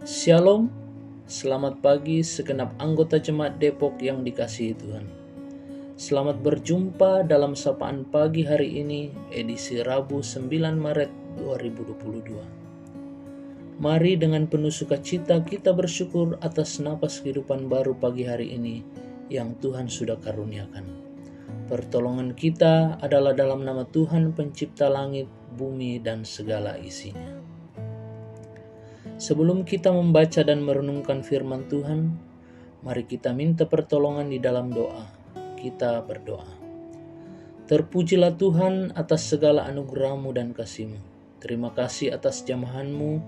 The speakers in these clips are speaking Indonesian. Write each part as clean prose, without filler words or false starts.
Shalom, selamat pagi segenap anggota Jemaat Depok yang dikasihi Tuhan. Selamat berjumpa dalam sapaan pagi hari ini, edisi Rabu 9 Maret 2022. Mari dengan penuh sukacita kita bersyukur atas napas kehidupan baru pagi hari ini yang Tuhan sudah karuniakan. Pertolongan kita adalah dalam nama Tuhan pencipta langit, bumi, dan segala isinya. Sebelum kita membaca dan merenungkan firman Tuhan, mari kita minta pertolongan di dalam doa. Kita berdoa. Terpujilah Tuhan atas segala anugerah-Mu dan kasih-Mu. Terima kasih atas jamahan-Mu.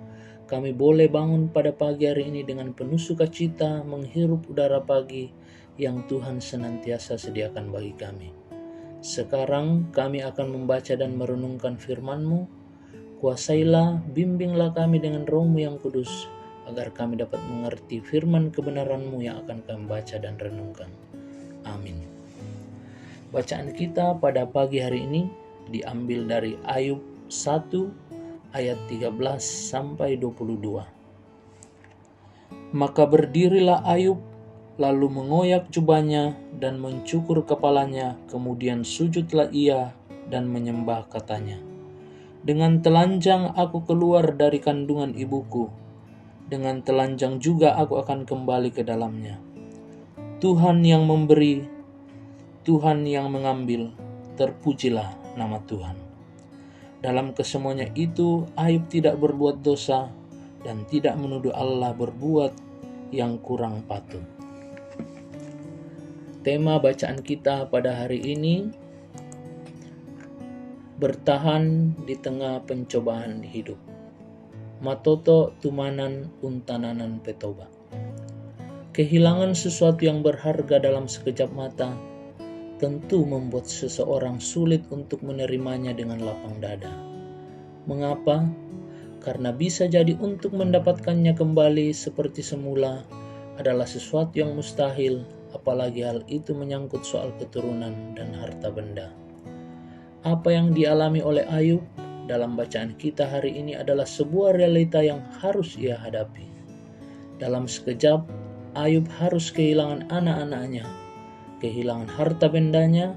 Kami boleh bangun pada pagi hari ini dengan penuh sukacita menghirup udara pagi yang Tuhan senantiasa sediakan bagi kami. Sekarang kami akan membaca dan merenungkan firman-Mu. Kuasailah, bimbinglah kami dengan Roh-Mu yang kudus, agar kami dapat mengerti firman kebenaran-Mu yang akan kami baca dan renungkan. Amin. Bacaan kita pada pagi hari ini diambil dari Ayub 1 ayat 13 sampai 22. Maka berdirilah Ayub, lalu mengoyak jubahnya dan mencukur kepalanya, kemudian sujudlah ia dan menyembah katanya. Dengan telanjang aku keluar dari kandungan ibuku, dengan telanjang juga aku akan kembali ke dalamnya. Tuhan yang memberi, Tuhan yang mengambil, terpujilah nama Tuhan. Dalam kesemuanya itu, Ayub tidak berbuat dosa dan tidak menuduh Allah berbuat yang kurang patut. Tema bacaan kita pada hari ini, bertahan di tengah pencobaan hidup. Matoto tumanan untananan petoba. Kehilangan sesuatu yang berharga dalam sekejap mata tentu membuat seseorang sulit untuk menerimanya dengan lapang dada. Mengapa? Karena bisa jadi untuk mendapatkannya kembali seperti semula adalah sesuatu yang mustahil, apalagi hal itu menyangkut soal keturunan dan harta benda. Apa yang dialami oleh Ayub dalam bacaan kita hari ini adalah sebuah realita yang harus ia hadapi. Dalam sekejap, Ayub harus kehilangan anak-anaknya, kehilangan harta bendanya,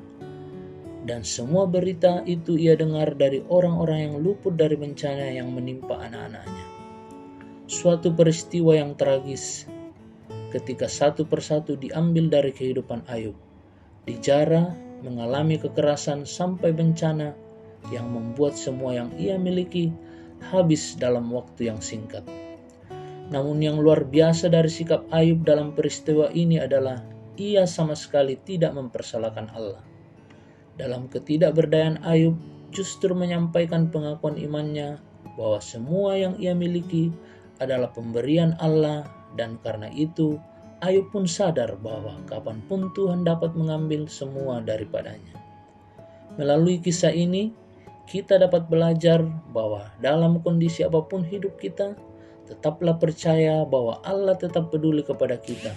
dan semua berita itu ia dengar dari orang-orang yang luput dari bencana yang menimpa anak-anaknya. Suatu peristiwa yang tragis ketika satu persatu diambil dari kehidupan Ayub, dijarah, mengalami kekerasan sampai bencana yang membuat semua yang ia miliki habis dalam waktu yang singkat. Namun yang luar biasa dari sikap Ayub dalam peristiwa ini adalah ia sama sekali tidak mempersalahkan Allah. Dalam ketidakberdayaan Ayub justru menyampaikan pengakuan imannya bahwa semua yang ia miliki adalah pemberian Allah, dan karena itu Ayub pun sadar bahwa kapanpun Tuhan dapat mengambil semua daripadanya. Melalui kisah ini, kita dapat belajar bahwa dalam kondisi apapun hidup kita, tetaplah percaya bahwa Allah tetap peduli kepada kita.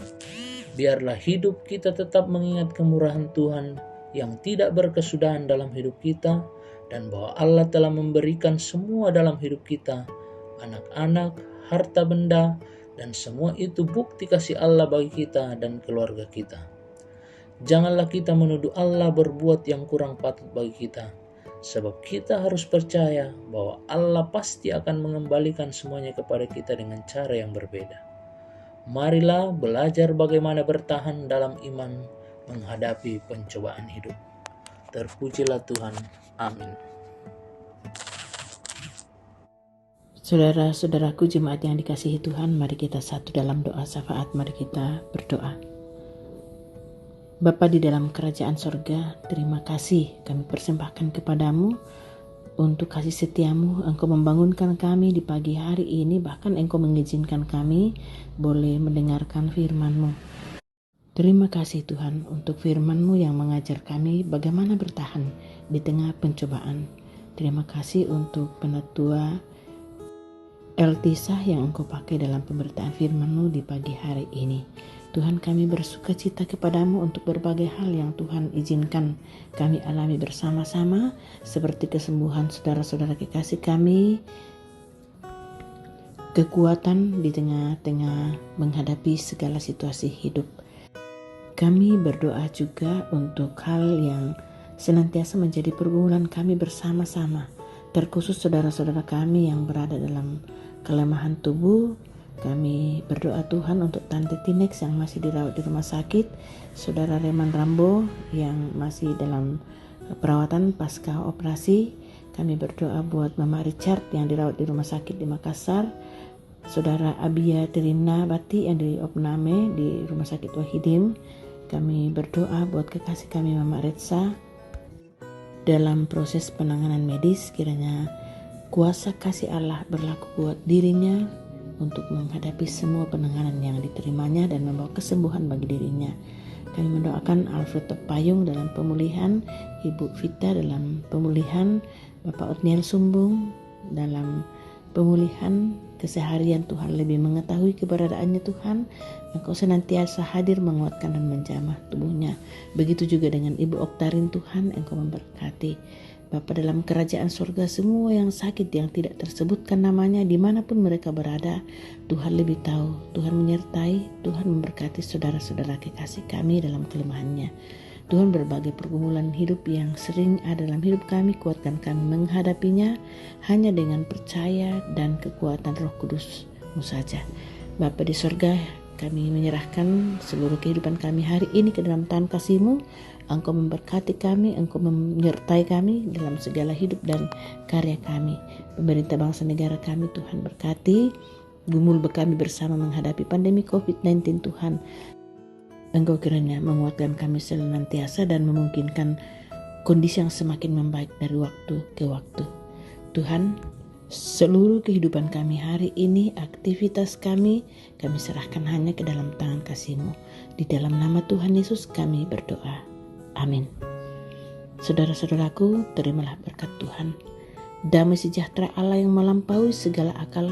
Biarlah hidup kita tetap mengingat kemurahan Tuhan yang tidak berkesudahan dalam hidup kita, dan bahwa Allah telah memberikan semua dalam hidup kita, anak-anak, harta benda, dan semua itu bukti kasih Allah bagi kita dan keluarga kita. Janganlah kita menuduh Allah berbuat yang kurang patut bagi kita, sebab kita harus percaya bahwa Allah pasti akan mengembalikan semuanya kepada kita dengan cara yang berbeda. Marilah belajar bagaimana bertahan dalam iman menghadapi pencobaan hidup. Terpujilah Tuhan. Amin. Saudara-saudaraku jemaat yang dikasihi Tuhan, mari kita satu dalam doa syafaat, mari kita berdoa. Bapa di dalam kerajaan sorga, terima kasih kami persembahkan kepadamu untuk kasih setiamu. Engkau membangunkan kami di pagi hari ini, bahkan Engkau mengizinkan kami boleh mendengarkan firman-Mu. Terima kasih Tuhan untuk firman-Mu yang mengajar kami bagaimana bertahan di tengah pencobaan. Terima kasih untuk penatua Eltisa yang Engkau pakai dalam pemberitaan firman-Mu di pagi hari ini. Tuhan, kami bersuka cita kepadamu untuk berbagai hal yang Tuhan izinkan kami alami bersama-sama, seperti kesembuhan saudara-saudara kekasih kami kekuatan di tengah-tengah menghadapi segala situasi hidup. Kami berdoa juga untuk hal yang senantiasa menjadi pergumulan kami bersama-sama, terkhusus saudara-saudara kami yang berada dalam kelemahan tubuh. Kami berdoa Tuhan untuk Tante Tinex yang masih dirawat di rumah sakit, Saudara Reman Rambo yang masih dalam perawatan pasca operasi. Kami berdoa buat Mama Richard yang dirawat di rumah sakit di Makassar, Saudara Abia Trina Bati yang di Opname di Rumah Sakit Wahidim. Kami berdoa buat kekasih kami Mama Retsa dalam proses penanganan medis. Kiranya kuasa kasih Allah berlaku buat dirinya untuk menghadapi semua penanganan yang diterimanya dan membawa kesembuhan bagi dirinya. Kami mendoakan Alfred Payung dalam pemulihan, Ibu Vita dalam pemulihan, Bapak Otniel Sumbung dalam pemulihan keseharian. Tuhan lebih mengetahui keberadaannya Tuhan. Engkau senantiasa hadir menguatkan dan menjamah tubuhnya. Begitu juga dengan Ibu Oktarin Tuhan, Engkau memberkati. Bapa dalam kerajaan surga, semua yang sakit yang tidak tersebutkan namanya dimanapun mereka berada, Tuhan lebih tahu. Tuhan menyertai, Tuhan memberkati saudara-saudara kekasih kami dalam kelemahannya. Tuhan, berbagai pergumulan hidup yang sering ada dalam hidup kami, kuatkan kami menghadapinya hanya dengan percaya dan kekuatan Roh Kudus-Mu saja. Bapa di surga, kami menyerahkan seluruh kehidupan kami hari ini ke dalam tangan kasih-Mu. Engkau memberkati kami, Engkau menyertai kami dalam segala hidup dan karya kami. Pemerintah bangsa negara kami Tuhan berkati. Gumul kami bersama menghadapi pandemi COVID-19 Tuhan. Engkau kiranya menguatkan kami senantiasa dan memungkinkan kondisi yang semakin membaik dari waktu ke waktu. Tuhan, seluruh kehidupan kami hari ini, aktivitas kami serahkan hanya ke dalam tangan kasih-Mu. Di dalam nama Tuhan Yesus kami berdoa. Amin. Saudara-saudaraku, terimalah berkat Tuhan. Damai sejahtera Allah yang melampaui segala akal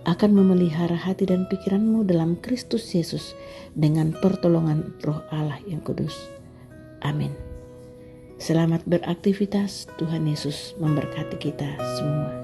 akan memelihara hati dan pikiranmu dalam Kristus Yesus dengan pertolongan Roh Allah yang kudus. Amin. Selamat beraktivitas. Tuhan Yesus memberkati kita semua.